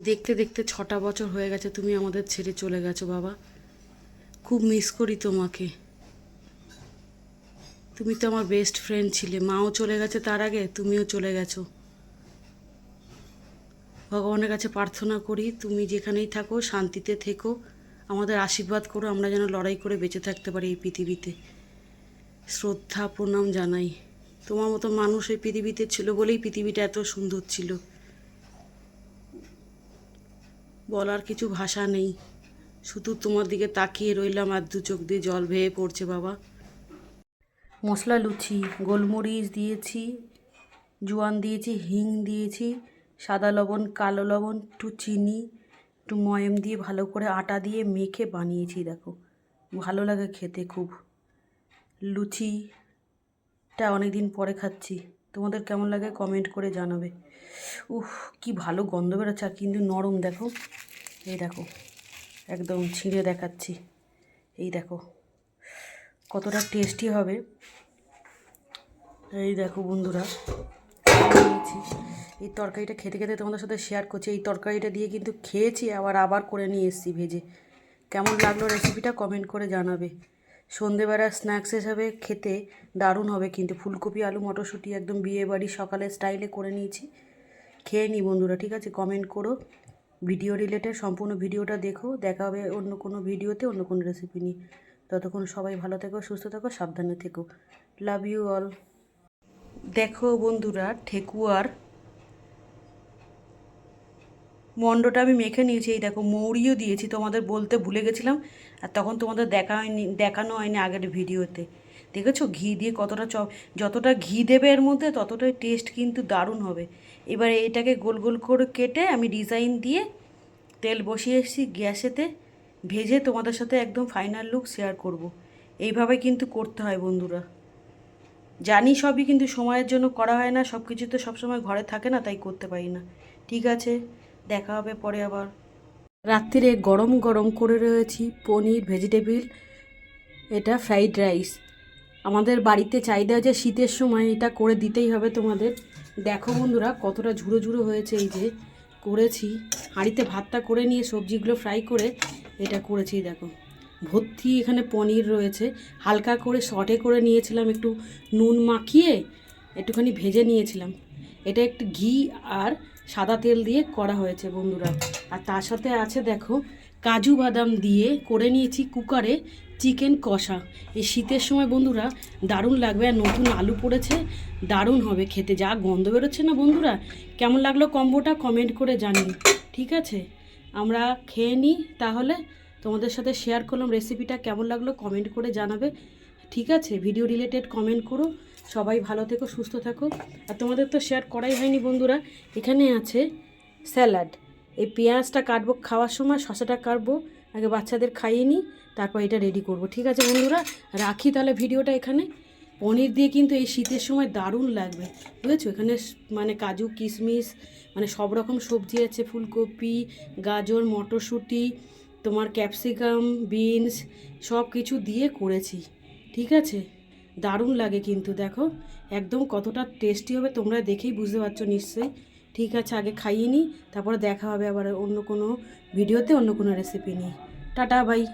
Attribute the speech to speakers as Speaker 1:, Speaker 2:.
Speaker 1: দেখতে দেখতে 6টা বছর হয়ে গেছে তুমি আমাদের ছেড়ে চলে গেছো বাবা। খুব মিস করি তোমাকে। তুমি তো আমার বেস্ট ফ্রেন্ড ছিলে। মাও চলে গেছে তার আগে, তুমিও চলে গেছো। ভগবানের কাছে প্রার্থনা করি তুমি যেখানেই থাকো শান্তিতে থেকো, আমাদের আশীর্বাদ করো, আমরা যেন লড়াই করে বেঁচে থাকতে পারি এই পৃথিবীতে। শ্রদ্ধা প্রণাম জানাই। তোমার মতো মানুষ এই পৃথিবীতে ছিল বলেই পৃথিবীটা এত সুন্দর ছিল। বলার কিছু ভাষা নেই, শুধু তোমার দিকে তাকিয়ে রইলাম আর দু চোখ দিয়ে জল ভেয়ে পড়ছে বাবা। মশলা লুচি, গোলমরিচ দিয়েছি, জোয়ান দিয়েছি, হিং দিয়েছি, সাদা লবণ, কালো লবণ, একটু চিনি, একটু ময়াম দিয়ে ভালো করে আটা দিয়ে মেখে বানিয়েছি। দেখো ভালো লাগে খেতে খুব। লুচিটা অনেক দিন পরে খাচ্ছি, তোমাদের কেমন লাগে কমেন্ট করে জানাবে। উফ, কি ভালো গন্ধ বেরোচ্ছে, আর কিন্তু নরম দেখো। এই দেখো একদম ছিঁড়ে দেখাচ্ছি, এই দেখো কতটা টেস্টি হবে। এই দেখো বন্ধুরা, নিয়েছি এই তরকারিটা খেতে খেতে তোমাদের সাথে শেয়ার করছি। এই তরকারিটা দিয়ে কিন্তু খেয়েছি, আবার করে নিয়ে এসেছি ভেজে। কেমন লাগলো রেসিপিটা কমেন্ট করে জানাবে। সন্ধেবেলা স্ন্যাক্স হিসাবে খেতে দারুণ হবে কিন্তু। ফুলকপি আলু মটরশুঁটি একদম বিয়েবাড়ি সকালের স্টাইলে করে নিয়েছি। খেয়ে নি বন্ধুরা, ঠিক আছে? কমেন্ট করো, ভিডিও রিলেটেড সম্পূর্ণ ভিডিওটা দেখো। দেখা হবে অন্য কোনো ভিডিওতে অন্য কোনো রেসিপি নিয়ে। ততক্ষণ সবাই ভালো থেকো, সুস্থ থেকো, সাবধানে থেকো। Love you all. দেখো বন্ধুরা, ঠেকুয়ার মণ্ডটা আমি মেখে নিয়েছি। এই দেখো মৌরিও দিয়েছি, তোমাদের বলতে ভুলে গেছিলাম, আর তখন তোমাদের দেখানো হয়নি আগের ভিডিওতে। দেখেছো ঘি দিয়ে কতটা যতটা ঘি দেবে এর মধ্যে ততটাই টেস্ট কিন্তু দারুণ হবে। এবারে এটাকে গোল গোল করে কেটে আমি ডিজাইন দিয়ে তেল বসিয়ে এসেছি গ্যাসেতে, ভেজে তোমাদের সাথে একদম ফাইনাল লুক শেয়ার করব। এইভাবে কিন্তু করতে হয় বন্ধুরা। জানি সবই, কিন্তু সময়ের জন্য করা হয় না, সব কিছু তো সবসময় ঘরে থাকে না, তাই করতে পারি না। ঠিক আছে, দেখা হবে পরে আবার। রাত্রিরে গরম গরম করে রয়েছি পনির ভেজিটেবিল, এটা ফ্রাইড রাইস। আমাদের বাড়িতে চাহিদা যে শীতের সময় এটা করে দিতেই হবে তোমাদের। দেখো বন্ধুরা কতটা ঝুড়ো ঝুড়ো হয়েছে, এই যে করেছি। হাঁড়িতে ভাতটা করে নিয়ে সবজিগুলো ফ্রাই করে এটা করেছি। দেখো ভর্তি এখানে পনির রয়েছে, হালকা করে সটে করে নিয়েছিলাম, একটু নুন মাখিয়ে একটুখানি ভেজে নিয়েছিলাম। এটা একটু ঘি আর সাদা তেল দিয়ে করা হয়েছে বন্ধুরা। আর তার সাথে আছে দেখো কাজু বাদাম দিয়ে করে নিয়েছি কুকারে চিকেন কষা। এই শীতের সময় বন্ধুরা দারুণ লাগবে, আর নতুন আলু পড়েছে, দারুণ হবে খেতে। যা গন্ধ বেরোচ্ছে না বন্ধুরা, কেমন লাগলো কম্বোটা কমেন্ট করে জানিও। ঠিক আছে, আমরা খেয়ে নিই তাহলে। তোমাদের সাথে শেয়ার করলাম রেসিপিটা, কেমন লাগলো কমেন্ট করে জানাবে। ঠিক আছে, ভিডিও রিলেটেড কমেন্ট করো। সবাই ভালো থেকো, সুস্থ থাকো। আর তোমাদের তো শেয়ার করাই হয়নি বন্ধুরা, এখানে আছে স্যালাড। এই পেঁয়াজটা কাটবো খাওয়ার সময়, শসাটা কাটবো, আগে বাচ্চাদের খাইয়ে নিই, তারপর এটা রেডি করব। ঠিক আছে বন্ধুরা, রাখি তাহলে ভিডিওটা এখানে। পনির দিয়ে কিন্তু এই শীতের সময় দারুণ লাগবে, বুঝেছো? এখানে মানে কাজু কিশমিশ মানে সব রকম সবজি আছে, ফুলকপি, গাজর, মটরশুঁটি, তোমার ক্যাপসিকাম, বিনস সব কিছু দিয়ে করেছি। ঠিক আছে, দারুণ লাগে কিন্তু। দেখো একদম কতটা টেস্টি হবে, তোমরা দেখেই বুঝতে পারছো নিশ্চয়ই। ঠিক আছে, আগে খাইয়ে নিই, তারপরে দেখা হবে আবার অন্য কোনো ভিডিওতে অন্য কোনো রেসিপি নিয়ে। Tata bye.